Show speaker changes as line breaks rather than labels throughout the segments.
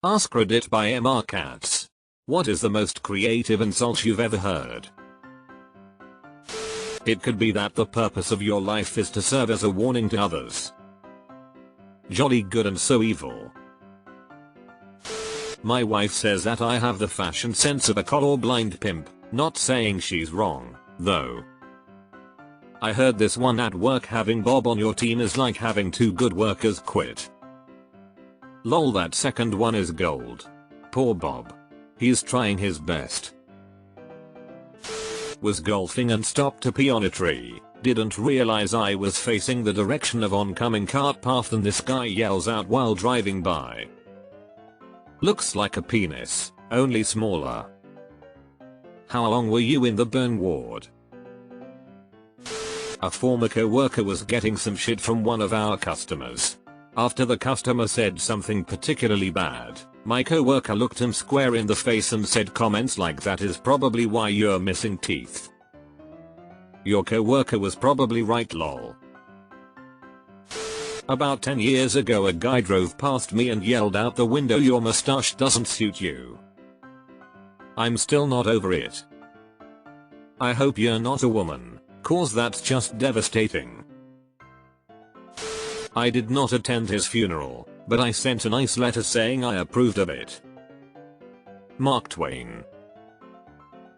AskReddit by MR Cats. What is the most creative insult you've ever heard? It could be that the purpose of your life is to serve as a warning to others. Jolly good and so evil. My wife says that I have the fashion sense of a colorblind pimp, not saying she's wrong, though. I heard this one at work: having Bob on your team is like having two good workers quit. Lol, that second one is gold. Poor Bob. He's trying his best. Was golfing and stopped to pee on a tree. Didn't realize I was facing the direction of oncoming cart path and this guy yells out while driving by. Looks like a penis, only smaller. How long were you in the burn ward? A former co-worker was getting some shit from one of our customers. After the customer said something particularly bad, my co-worker looked him square in the face and said comments like, "That is probably why you're missing teeth." Your co-worker was probably right, lol. About 10 years ago a guy drove past me and yelled out the window, "Your mustache doesn't suit you." I'm still not over it. I hope you're not a woman, cause that's just devastating. I did not attend his funeral, but I sent a nice letter saying I approved of it. Mark Twain.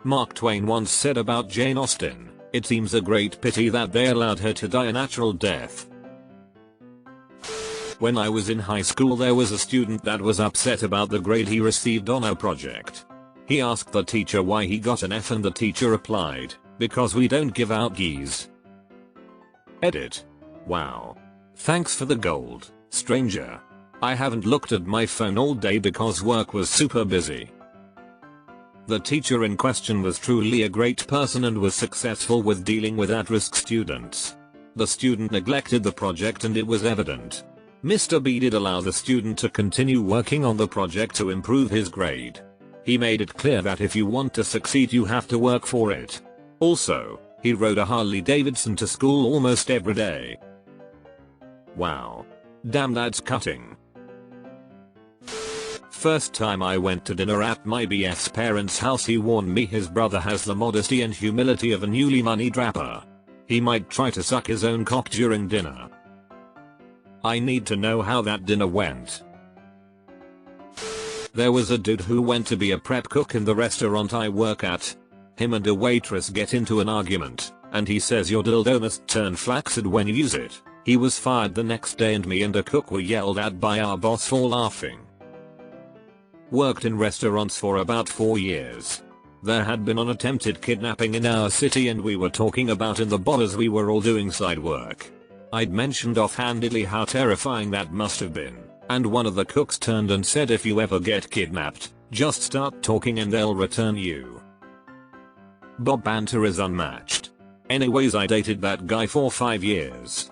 Mark Twain once said about Jane Austen, "It seems a great pity that they allowed her to die a natural death." When I was in high school there was a student that was upset about the grade he received on a project. He asked the teacher why he got an F and the teacher replied, "Because we don't give out Ds." Edit. Wow. Thanks for the gold, stranger. I haven't looked at my phone all day because work was super busy. The teacher in question was truly a great person and was successful with dealing with at-risk students. The student neglected the project and it was evident. Mr. B did allow the student to continue working on the project to improve his grade. He made it clear that if you want to succeed you have to work for it. Also, he rode a Harley Davidson to school almost every day. Wow. Damn, that's cutting. First time I went to dinner at my BF's parents' house, he warned me his brother has the modesty and humility of a newly money trapper. He might try to suck his own cock during dinner. I need to know how that dinner went. There was a dude who went to be a prep cook in the restaurant I work at. Him and a waitress get into an argument, and he says your dildo must turn flaccid when you use it. He was fired the next day and me and a cook were yelled at by our boss for laughing. Worked in restaurants for about 4 years. There had been an attempted kidnapping in our city and we were talking about in the bar as we were all doing side work. I'd mentioned offhandedly how terrifying that must have been, and one of the cooks turned and said, "If you ever get kidnapped, just start talking and they'll return you." Bob banter is unmatched. Anyways, I dated that guy for 5 years.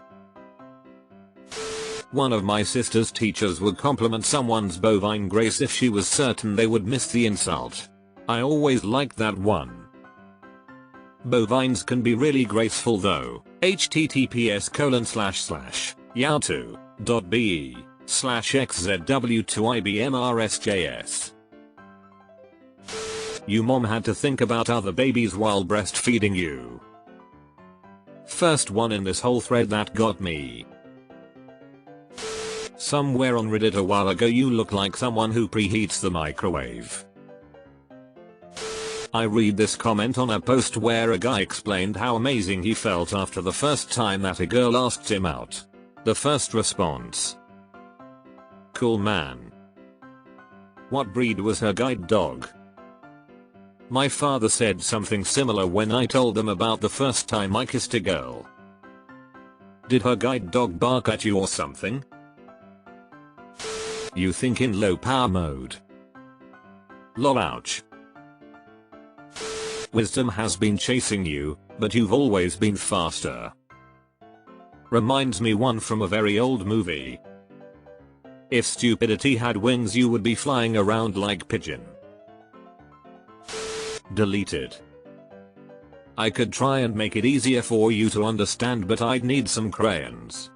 One of my sister's teachers would compliment someone's bovine grace if she was certain they would miss the insult. I always liked that one. Bovines can be really graceful though. https://yahoo.be/xzw2ibmrsjs. You mom had to think about other babies while breastfeeding you. First one in this whole thread that got me. Somewhere on Reddit a while ago, you look like someone who preheats the microwave. I read this comment on a post where a guy explained how amazing he felt after the first time that a girl asked him out. The first response: "Cool man. What breed was her guide dog?" My father said something similar when I told him about the first time I kissed a girl. "Did her guide dog bark at you or something?" You think in low power mode. Lol, ouch. Wisdom has been chasing you, but you've always been faster. Reminds me one from a very old movie. If stupidity had wings you would be flying around like pigeon. Deleted. I could try and make it easier for you to understand, but I'd need some crayons.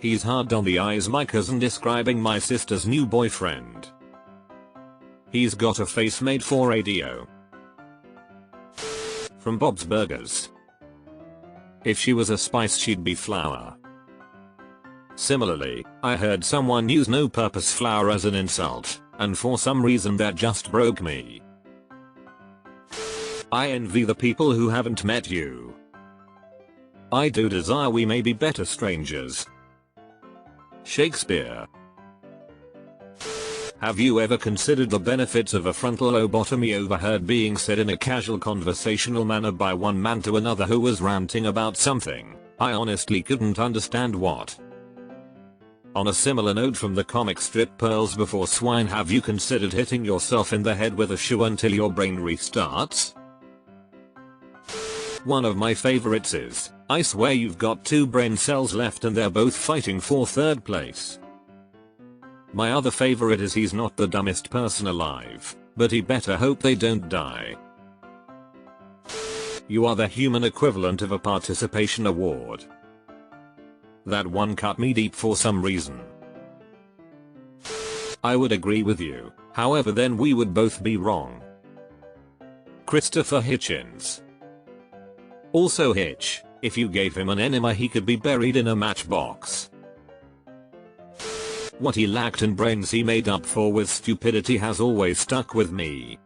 He's hard on the eyes, my cousin describing my sister's new boyfriend. He's got a face made for radio. From Bob's Burgers. If she was a spice she'd be flour. Similarly, I heard someone use no purpose flour as an insult, and for some reason that just broke me. I envy the people who haven't met you. I do desire we may be better strangers. Shakespeare. Have you ever considered the benefits of a frontal lobotomy overheard being said in a casual conversational manner by one man to another who was ranting about something? I honestly couldn't understand what. On a similar note from the comic strip Pearls Before Swine, have you considered hitting yourself in the head with a shoe until your brain restarts? One of my favorites is, I swear you've got 2 brain cells left and they're both fighting for 3rd place. My other favorite is, he's not the dumbest person alive, but he better hope they don't die. You are the human equivalent of a participation award. That one cut me deep for some reason. I would agree with you, however then we would both be wrong. Christopher Hitchens. Also Hitch, if you gave him an enema he could be buried in a matchbox. What he lacked in brains he made up for with stupidity has always stuck with me.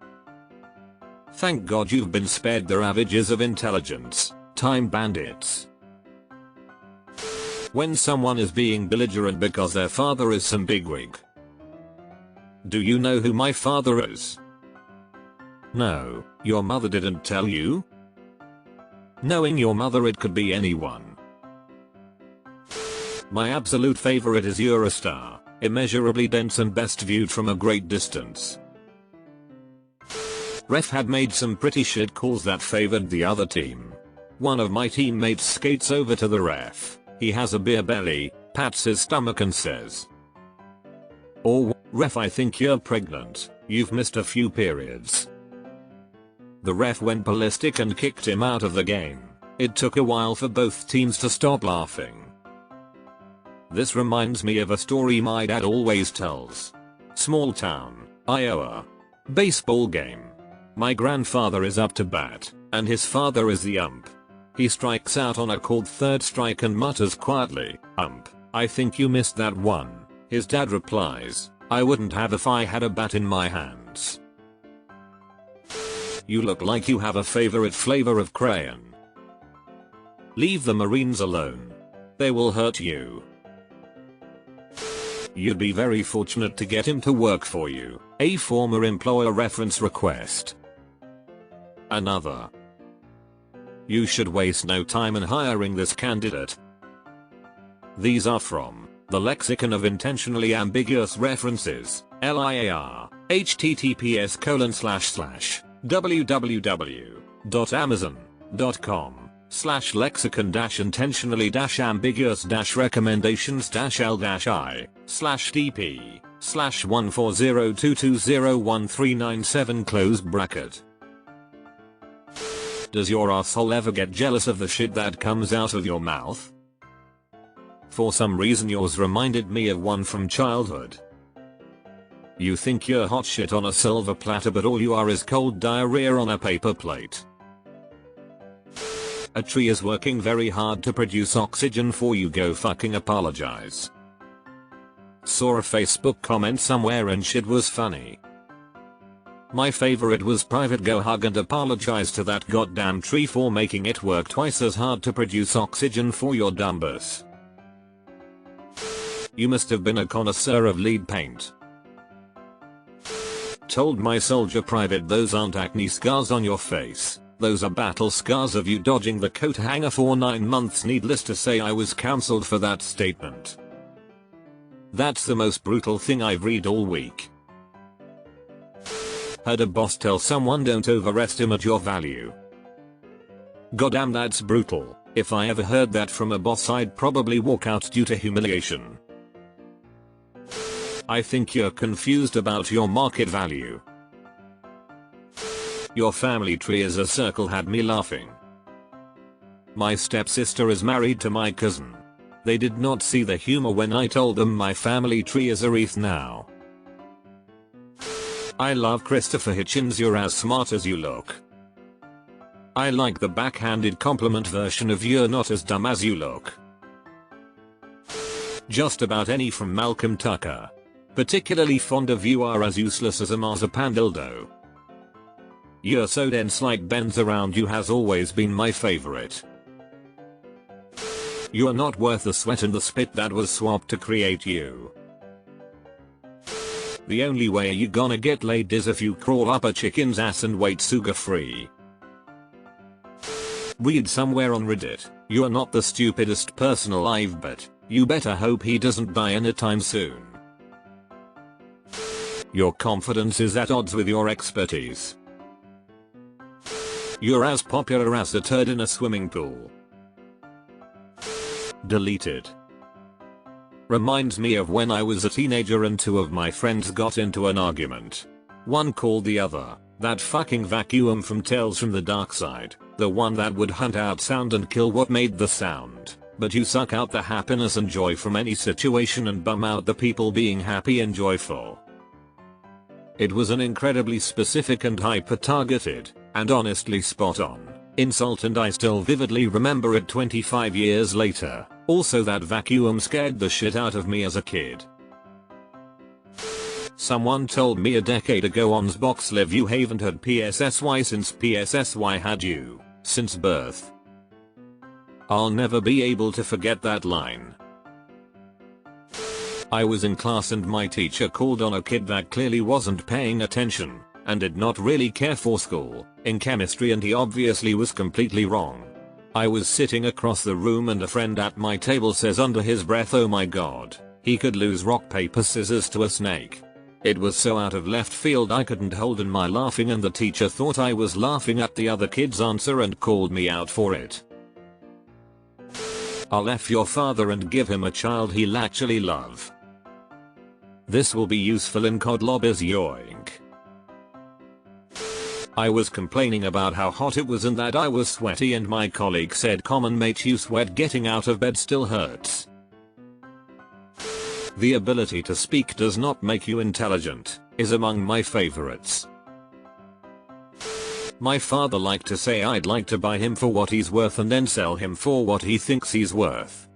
Thank God you've been spared the ravages of intelligence, time bandits. When someone is being belligerent because their father is some bigwig. Do you know who my father is? No, your mother didn't tell you? Knowing your mother, it could be anyone. My absolute favorite is Eurostar, immeasurably dense and best viewed from a great distance. Ref had made some pretty shit calls that favored the other team. One of my teammates skates over to the ref. He has a beer belly, pats his stomach and says, "Oh, ref, I think you're pregnant, you've missed a few periods." The ref went ballistic and kicked him out of the game. It took a while for both teams to stop laughing. This reminds me of a story my dad always tells. Small town, Iowa. Baseball game. My grandfather is up to bat, and his father is the ump. He strikes out on a called 3rd strike and mutters quietly, "Ump, I think you missed that one." His dad replies, "I wouldn't have if I had a bat in my hands." You look like you have a favorite flavor of crayon. Leave the Marines alone. They will hurt you. You'd be very fortunate to get him to work for you. A former employer reference request. Another. You should waste no time in hiring this candidate. These are from the Lexicon of Intentionally Ambiguous References, LIAR, https://www.amazon.com/lexicon-ambiguous-recommendation-l-i/dp/14022013997 close bracket. Does your asshole ever get jealous of the shit that comes out of your mouth? For some reason yours reminded me of one from childhood. You think you're hot shit on a silver platter, but all you are is cold diarrhea on a paper plate. A tree is working very hard to produce oxygen for you, go fucking apologize. Saw a Facebook comment somewhere and shit was funny. My favorite was private, go hug and apologize to that goddamn tree for making it work twice as hard to produce oxygen for your dumbus. You must have been a connoisseur of lead paint. Told my soldier private, those aren't acne scars on your face, those are battle scars of you dodging the coat hanger for 9 months. Needless to say, I was cancelled for that statement. That's the most brutal thing I've read all week. Heard a boss tell someone don't overestimate your value. Goddamn, that's brutal. If I ever heard that from a boss, I'd probably walk out due to humiliation. I think you're confused about your market value. Your family tree is a circle had me laughing. My stepsister is married to my cousin. They did not see the humor when I told them my family tree is a wreath now. I love Christopher Hitchens, you're as smart as you look. I like the backhanded compliment version of you're not as dumb as you look. Just about any from Malcolm Tucker. Particularly fond of you are as useless as a marzipan dildo. You're so dense like bends around you has always been my favorite. You're not worth the sweat and the spit that was swapped to create you. The only way you gonna get laid is if you crawl up a chicken's ass and wait sugar free. Read somewhere on Reddit, you're not the stupidest person alive but you better hope he doesn't die anytime soon. Your confidence is at odds with your expertise. You're as popular as a turd in a swimming pool. Deleted. Reminds me of when I was a teenager and two of my friends got into an argument. One called the other, that fucking vacuum from Tales from the Dark Side, the one that would hunt out sound and kill what made the sound, but you suck out the happiness and joy from any situation and bum out the people being happy and joyful. It was an incredibly specific and hyper-targeted, and honestly spot on, insult and I still vividly remember it 25 years later. Also that vacuum scared the shit out of me as a kid. Someone told me a decade ago on Xbox Live you haven't had PSSY since PSSY had you, since birth. I'll never be able to forget that line. I was in class and my teacher called on a kid that clearly wasn't paying attention, and did not really care for school, in chemistry, and he obviously was completely wrong. I was sitting across the room and a friend at my table says under his breath, "Oh my god, he could lose rock paper scissors to a snake." It was so out of left field I couldn't hold in my laughing, and the teacher thought I was laughing at the other kid's answer and called me out for it. I'll F your father and give him a child he'll actually love. This will be useful in COD lobbies, yoink. I was complaining about how hot it was and that I was sweaty, and my colleague said, "Common mate, you sweat getting out of bed still hurts." The ability to speak does not make you intelligent is among my favorites. My father liked to say I'd like to buy him for what he's worth and then sell him for what he thinks he's worth.